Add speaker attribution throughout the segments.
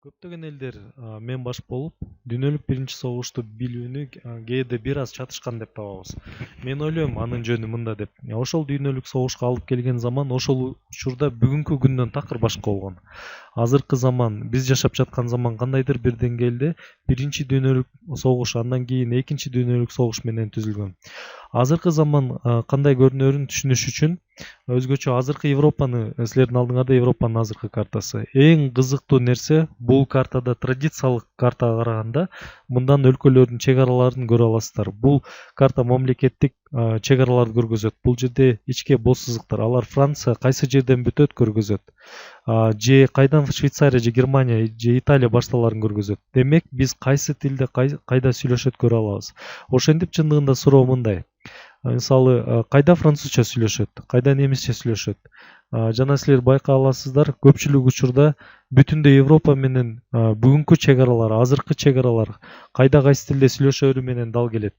Speaker 1: Көптөгөн элдер мен баш болуп, дүйнөлүк биринчи согушту билүүнү кээде бир аз чатышкан деп табабыз. Мен ойлойм анын жөнү мында деп. Ошол дүйнөлүк согушка алып келген заман ошол учурда бүгүнкү күндөн такыр башка болгон. Азыркы заман, биз жашап жаткан заман кандайдыр бир деңгээлде биринчи дүйнөлүк согуш, андан кийин экинчи дүйнөлүк согуш менен түзүлгөн. Азыркы заман кандай көрүнөрүн түшүнүш үчүн өзгөчө азыркы Европаны, силердин алдыңарда Европанын азыркы картасы. Эң кызыктуу нерсе бул картада традициялык картага караганда мындан өлкөлөрдүн чек араларын көрө аласыздар. Бул карта мамлекеттик чек араларды көргөзөт. Бул жерде ичке боз сызыктар. Алар Франция кайсы жерден бүтөт көргөзөт. Же кайдан Швейцария же Германия же Италия башталарын көргөзөт. Демек биз кайсы тилде кайда сүйлөшөт көрө алабыз. Ошентип чындыгында суроо мындай. Мисалы, кайда французча сүйлөшөт, кайда немисче сүйлөшөт. Жана силер байкай аласыздар, көпчүлүк учурда бүтүндөй Европа менен бүгүнкү чек аралар, азыркы чек аралар кайда кайсы тилде сүйлөшөрү менен дал келет.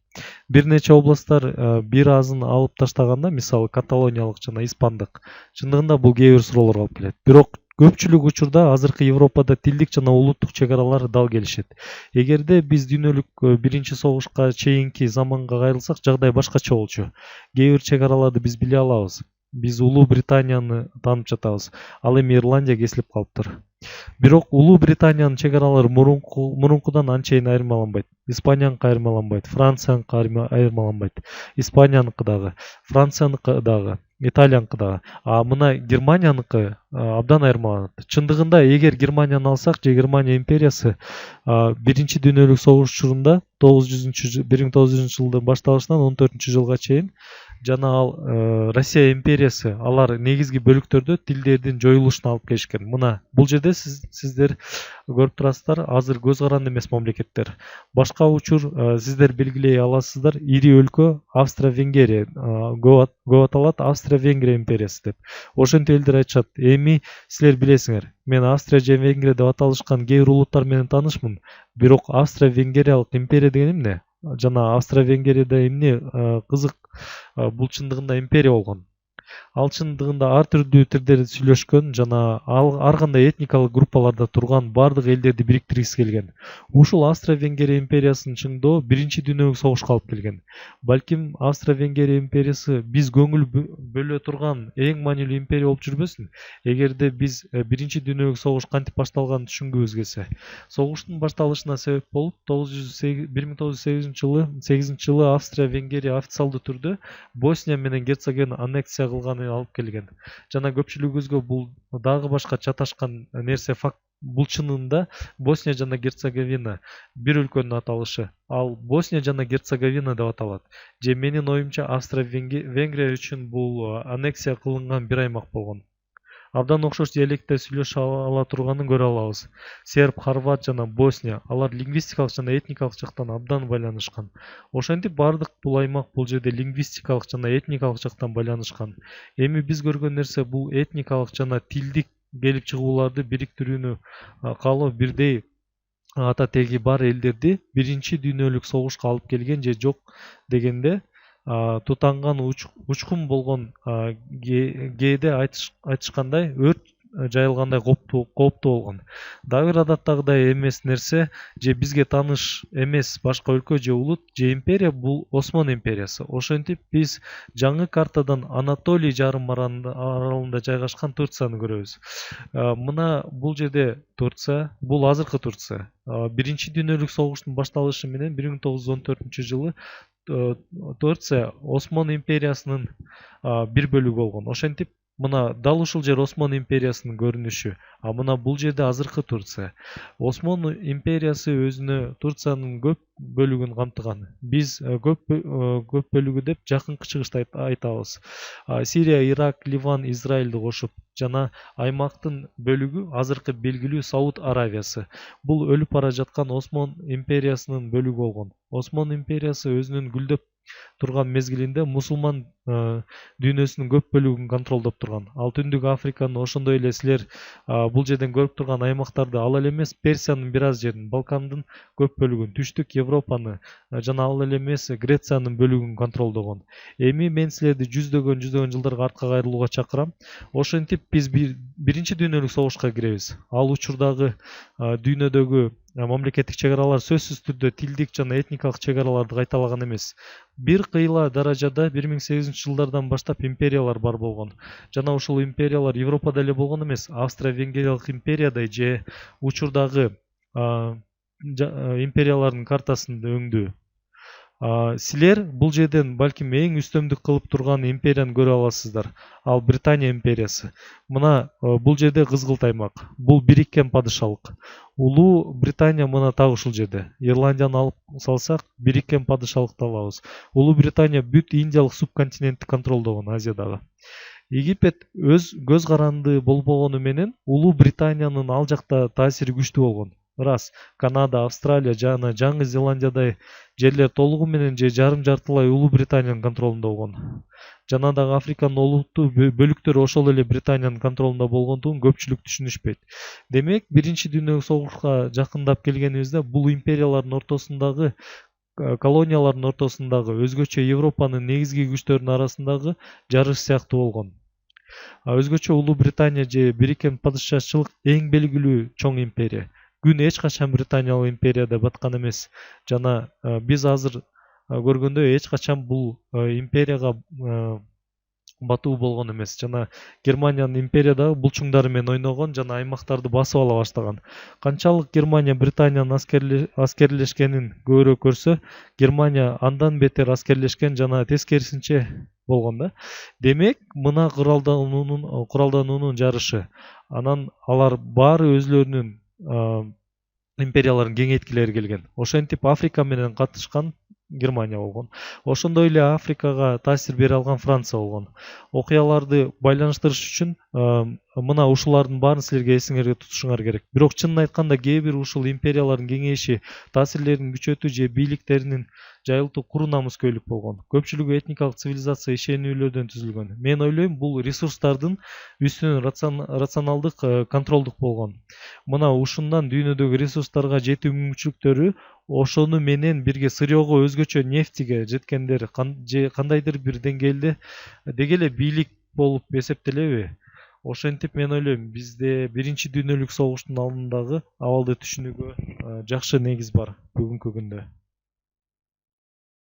Speaker 1: Бир нече областтар бир азын алып таштаганда, мисалы каталониялык жана испандык, чындыгында бул кээ бир суроолорго алып келет. Бирок көпчүлүк учурда азыркы Европада тилдик жана улуттук чек аралар дал келишет. Эгерде биз дүйнөлүк биринчи согушка чейинки заманга кайрылсак, жагдай башкача болчу. Кээ бир чек араларды биз биле алабыз. Биз Улуу Британияны таанып жатабыз. Ал эми Ирландия кесилип калыптыр. Бирок Улуу Британиянын чек аралары мурункудан анчейин айырмаланбайт. Испанияныкы айырмаланбайт, Францияныкы айырмаланбайт. Испанияныкы дагы, Францияныкы дагы, Италияныкы дагы. Мына Германияныкы абдан айырмаланат. Чындыгында эгер Германияны алсак, же Германия империясы биринчи дүйнөлүк согуш учурунда 1900-жылдын башталышынан 14-жылга чейин жана ал Россия империясы алар негизги бөлүктөрдө тилдердин жоюлушуна алып келишкен. Мына бул жерде сиздер көрүп турасыздар, азыр көз каранды эмес мамлекеттер. Башка учур сиздер белгилей аласыздар, ири өлкө Австро-Венгрия, көп аталат Австро-Венгрия империясы деп. Ошентип элдер айтышат, эми силер билесиңер, мен Австрия же Венгрия деп аталышкан кээ бир улуттар менен таанышмын. Бирок Австро-Венгриялык империя деген эмне? Жана Австро-Венгрияда эмне кызык? Бул чындыгында империя болгон. Ал чындыгында ар түрдүү тилдерди сүйлөшкөн жана ар кандай этникалык группаларда турган бардык элдерди бириктиргиси келген. Ушул Австро-Венгрия империясынын чыңдоо биринчи дүйнөлүк согушка алып келген. Балким Австро-Венгрия империясы биз көңүл бөлө турган эң маанилүү империя болуп жүрбөсүн, эгерде биз биринчи дүйнөлүк согуш кантип башталганын түшүнгүбүз келсе. Согуштун башталышына себеп болуп 1908-жылы Австрия-Венгрия официалдуу түрдө Босния менен Герцеговина аннексия кылганы алып келген. Жана көпчүлүгүбүзгө бул дагы башка чаташкан нерсе факт. Бул чынында Босния жана Герцеговина бир өлкөнүн аталышы. Ал Босния жана Герцеговина деп аталат. Же менин оюмча Австро-Венгрия үчүн бул аннексия кылынган бир аймак болгон. Абдан окшош диалектте сүйлөшө ала турганын көрө алабыз. Серб, хорват жана Босния алар лингвистикалык жана этникалык жактан абдан байланышкан. Ошентип бардык бул аймак бул жерде лингвистикалык жана этникалык жактан байланышкан. Эми биз көргөн нерсе бул этникалык жана тилдик келип чыгууларды бириктирүүнү каалоо, бирдей ата теги бар элдерди биринчи дүйнөлүк согушка алып келген же жок дегенде тутанган учкун болгон кээде айтышкандай өрт жайылгандай кооптуу болгон. Дагы бир адаттагыдай эмес нерсе, же бизге тааныш эмес башка өлкө же улут же империя бул Осман империясы. Ошентип биз жаңы картадан Анатолий жарым аралында жайгашкан Турцияны көрөбүз. Мына бул жерде Турция, бул азыркы Турция. Биринчи дүйнөлүк согуштун башталышы менен 1914-жылы Турция Осман империясынын бир бөлүгү болгон. Ошентип мына дал ушул жер Осман империясынын көрүнүшү. Мына бул жерде азыркы Турция. Осман империясы өзүнө Турциянын көп бөлүгүн камтыган. Биз көп бөлүгү деп жакынкы чыгышта айтабыз. Сирия, Ирак, Ливан, Израилди кошуп жана аймактын бөлүгү азыркы белгилүү Сауд Аравиясы. Бул өлүп бара жаткан Осман империясынын бөлүгү болгон. Осман империясы өзүнүн гүлдөп турган мезгилинде мусулман дүйнөсүнүн көп бөлүгүн контролдоп турган. Ал Түндүк Африканы, ошондой эле силер бул жерден көрүп турган аймактарды ал эле эмес, Персиянын бир аз жерин, Балкандын көп бөлүгүн, Түштүк Европаны жана ал эле эмес, Грециянын бөлүгүн контролдогон. Эми мен силерди жүздөгөн жылдарга артка кайрылууга чакырам. Ошентип биз биринчи дүйнөлүк согушка киребиз. Ал учурдагы дүйнөдөгү мамлекеттик чек аралар сөзсүз түрдө тилдик жана этникалык чек араларды кайталаган эмес. Бир кыйла даражада 1800-жылдардан баштап империялар бар болгон. Жана ушул империялар Европада эле болгон эмес, Австро-Венгриялык империядай же учурдагы империялардын картасын өңдүү. Силер бул жерден балким эң үстөмдүк кылып турган империяны көрө аласыздар. Ал Британия империясы. Мына бул жерде кызгылт аймак. Бул бириккен падышалык. Улуу Британия мына так ушул жерде. Ирландияны алып салсак, бириккен падышалыкты алабыз. Улуу Британия бүт Индиялык субконтинентти контролдогон Азиядагы. Египет өз көз каранды болбогону менен Улуу Британиянын ал жакта таасири күчтүү болгон. Рас, Канада, Австралия жана Жаңы Зеландиядай жерлер толугу менен же жарым жартылай Улуу Британиянын контролунда болгон. Жана дагы Африканын олуттуу бөлүктөрү ошол эле Британиянын контролунда болгондугун көпчүлүк түшүнүшпөйт. Демек, биринчи дүйнөлүк согушка жакындап келгенибизде бул империялардын ортосундагы колониялардын ортосундагы өзгөчө Европанын негизги күчтөрүнүн арасындагы жарыш сыяктуу болгон. Өзгөчө Улуу Британия же бириккен падышачылык эң белгилүү чоң империя. Күн эч качан Британиялык империяда баткан эмес. Жана биз азыр көргөндөй эч качан бул империяга батуу болгон эмес. Жана Германиянын империядагы булчуңдары менен ойногон жана аймактарды басып ала баштаган. Канчалык Германия Британиянын аскерлешкенин көбүрөөк көрсө, Германия андан бетер аскерлешкен жана тескерисинче болгон да. Демек, мына куралдануунун жарышы. Анан алар баары өзлөрүнүн империяларын кеңейткилери келген. Ошентип Африка менен катышкан Германия болгон. Ошондой эле Африкага таасир бере алган Франция болгон. Окуяларды байланыштырыш үчүн мына ушулардын баарын силерге эсиңерге тутушуңар керек. Бирок чынын айтканда кээ бир ушул империялардын кеңейиши, таасирлерин күчөтүү же бийликтеринин жайылтуу куру намыскөйлүк болгон. Көпчүлүгү этникалык цивилизация ишенүүлөрдөн түзүлгөн. Мен ойлойм, бул ресурстардын үстүнөн рационалдык контролдук болгон. Мына ушундан дүйнөдөгү ресурстарга жетүү мүмкүнчүлүктөрү ошону менен бирге сырьёго, өзгөчө нефтиге жеткендер же кандайдыр бир деңгээлде деги эле бийлик болуп эсептелеби? Ошентип мен ойлойм, бизде биринчи дүйнөлүк согуштун алдындагы абалды түшүнүүгө жакшы негиз бар бүгүнкү күндө.